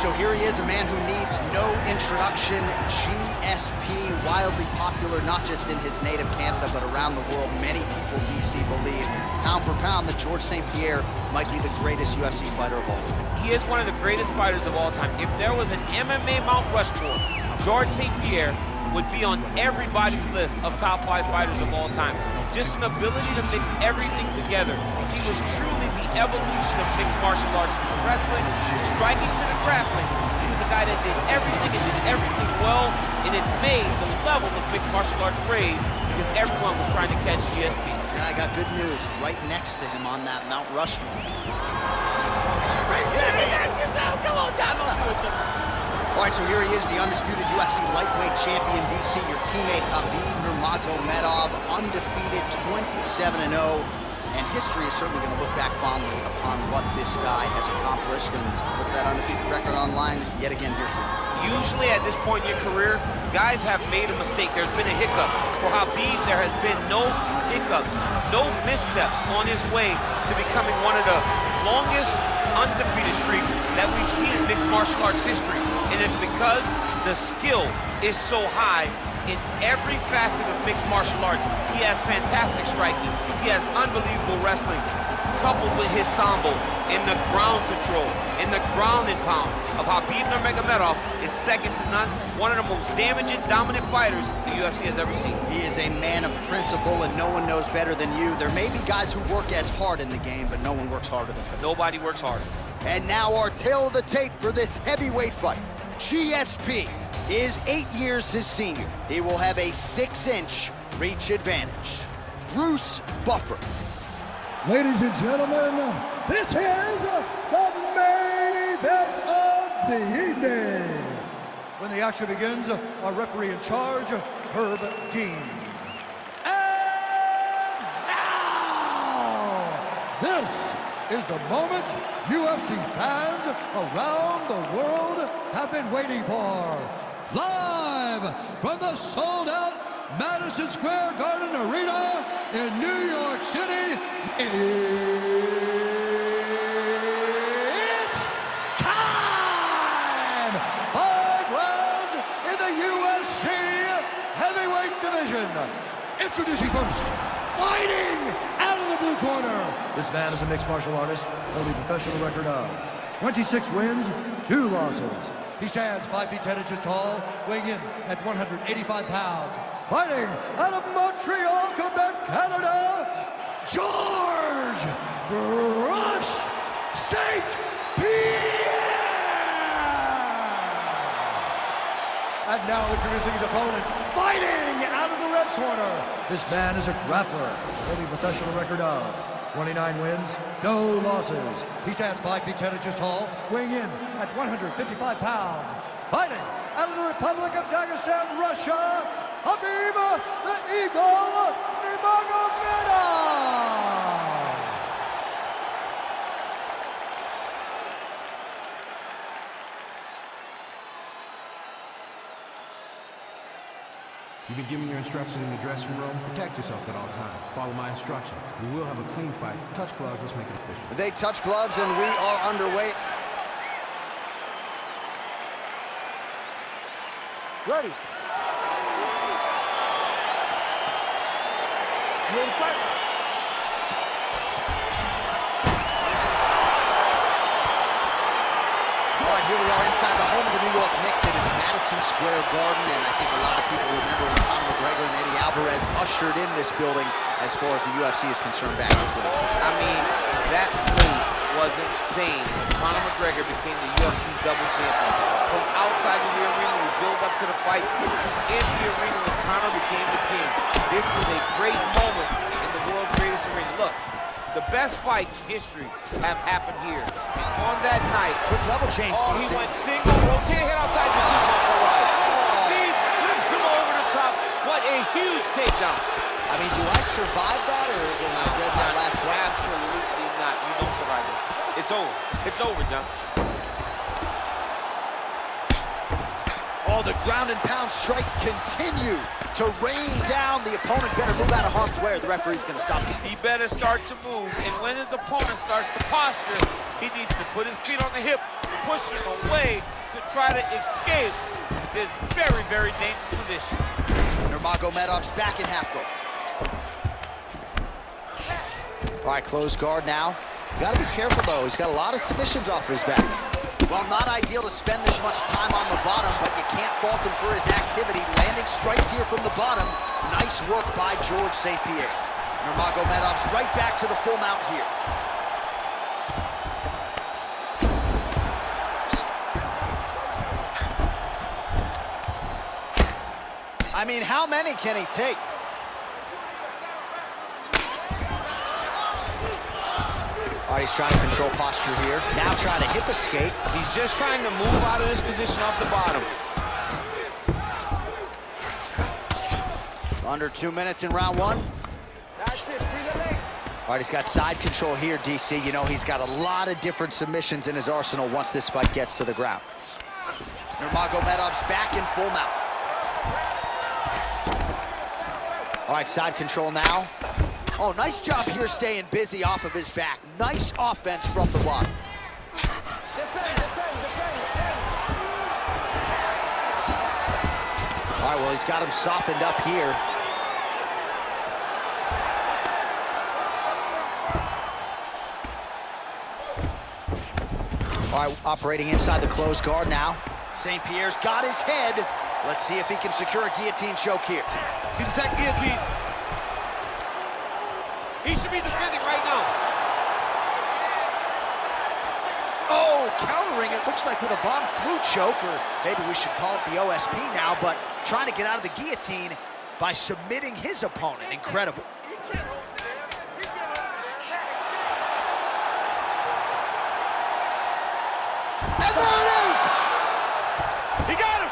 so here he is, a man who needs no introduction. GSP, wildly popular, not just in his native Canada, but around the world. Many people, DC, believe, pound for pound, that Georges St-Pierre might be the greatest UFC fighter of all time. He is one of the greatest fighters of all time. If there was an MMA Mount Rushmore, Georges St-Pierre would be on everybody's list of top 5 fighters of all time. Just an ability to mix everything together. He was truly the evolution of mixed martial arts, from wrestling, striking to the grappling. He was a guy that did everything and did everything well, and it made the level of mixed martial arts raise because everyone was trying to catch GSP. And I got good news, right next to him on that Mount Rushmore. Raise that hand! Come on, John, don't do it. All right, so here he is, the undisputed UFC Lightweight Champion, DC, your teammate Khabib Nurmagomedov, undefeated, 27-0. And history is certainly going to look back fondly upon what this guy has accomplished and puts that undefeated record on line yet again here tonight. Usually at this point in your career, guys have made a mistake. There's been a hiccup. For Khabib, there has been no hiccup, no missteps on his way to becoming one of the longest undefeated streaks that we've seen in mixed martial arts history. And it's because the skill is so high in every facet of mixed martial arts. He has fantastic striking. He has unbelievable wrestling, coupled with his sambo and the ground control and the ground and pound of Khabib Nurmagomedov is second to none. One of the most damaging, dominant fighters the UFC has ever seen. He is a man of principle, and no one knows better than you. There may be guys who work as hard in the game, but no one works harder than him. Nobody works harder. And now our tale of the tape for this heavyweight fight. GSP is 8 years his senior. He will have a 6-inch reach advantage. Bruce Buffer. Ladies and gentlemen, this is the main event of the evening. When the action begins, our referee in charge, Herb Dean. And now, this is the moment UFC fans around the world have been waiting for. Live from the sold-out Madison Square Garden Arena in New York City, it's time! 5 rounds in the UFC heavyweight division. Introducing first, fighting out of the blue corner. This man is a mixed martial artist, holding a professional record of 26 wins, 2 losses. He stands 5 feet 10 inches tall, weighing in at 185 pounds. Fighting out of Montreal, Quebec, Canada, Georges St-Pierre! And now introducing his opponent, fighting out of the red corner. This man is a grappler, holding a professional record of 29 wins, no losses. He stands 5 feet 10 inches tall, weighing in at 155 pounds. Fighting out of the Republic of Dagestan, Russia, Khabib the Eagle Nurmagomedov. You've been given your instructions in the dressing room. Protect yourself at all times. Follow my instructions. We will have a clean fight. Touch gloves. Let's make it official. They touch gloves, and we are underway. Ready. You ready to fight? All right, here we are inside the home of the New York Knicks. It is Madison Square Garden, and I think a lot of people remember when Conor McGregor and Eddie Alvarez ushered in this building as far as the UFC is concerned back in 2016. I mean, that place was insane. Conor McGregor became the UFC's double champion. From outside of the arena, we build up to the fight, to in the arena when Conor became the king. This was a great moment in the world's greatest arena. Look, the best fights in history have happened here. And on that night, Quick level change. oh, he went single, rotate head outside, just goes one for a ride. Deep, flips him over the top. What a huge takedown. I mean, do I survive that, or when I read my last one? Absolutely not. You don't survive it. It's over. It's over, John. Oh, the ground and pound strikes continue to rain down. The opponent better move out of harm's way or the referee's going to stop this. He better start to move, and when his opponent starts to posture, he needs to put his feet on the hip, push him away to try to escape this very, very dangerous position. Nurmagomedov's back in half guard. All right, closed guard now. You got to be careful, though. He's got a lot of submissions off his back. Well, not ideal to spend this much time on the bottom, but you can't fault him for his activity. Landing strikes here from the bottom. Nice work by George St. Pierre. Nurmagomedov's right back to the full mount here. I mean, how many can he take? All right, he's trying to control posture here. Now trying to hip escape. He's just trying to move out of this position off the bottom. Under 2 minutes in round one. That's it, free the legs. All right, he's got side control here, DC. You know, he's got a lot of different submissions in his arsenal once this fight gets to the ground. Nurmagomedov's back in full mount. All right, side control now. Oh, nice job here staying busy off of his back. Nice offense from the bottom. Defend. All right, well, he's got him softened up here. All right, operating inside the closed guard now. St. Pierre's got his head. Let's see if he can secure a guillotine choke here. He's attacking guillotine. He should be defending right now. Oh, countering it, looks like with a Von Flue choke, or maybe we should call it the OSP now, but trying to get out of the guillotine by submitting his opponent. Incredible. And there it is! He got him!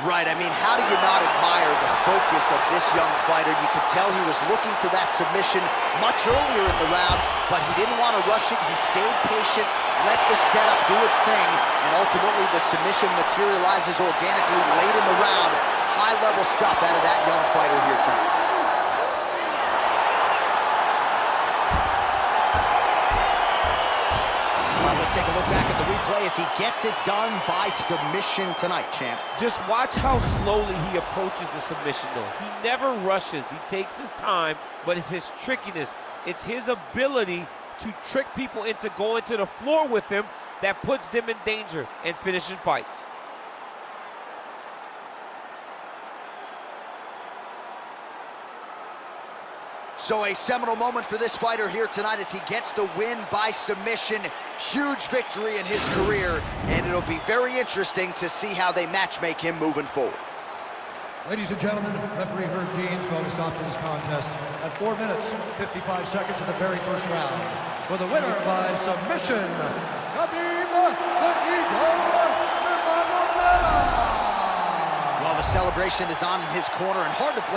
Right, I mean, how do you not admire the focus of this young fighter? You could tell he was looking for that submission much earlier in the round, but he didn't want to rush it. He stayed patient, let the setup do its thing, and ultimately the submission materializes organically late in the round. High-level stuff out of that young fighter here tonight. Take a look back at the replay as he gets it done by submission tonight, champ. Just watch how slowly he approaches the submission, though. He never rushes. He takes his time, but it's his trickiness. It's his ability to trick people into going to the floor with him that puts them in danger and finishing fights. So a seminal moment for this fighter here tonight as he gets the win by submission. Huge victory in his career, and it'll be very interesting to see how they matchmake him moving forward. Ladies and gentlemen, referee Herb Dean's called a stop to this contest at 4 minutes, 55 seconds of the very first round. For the winner by submission, Khabib the Eagle Nurmagomedov. Well, the celebration is on in his corner, and hard to blame.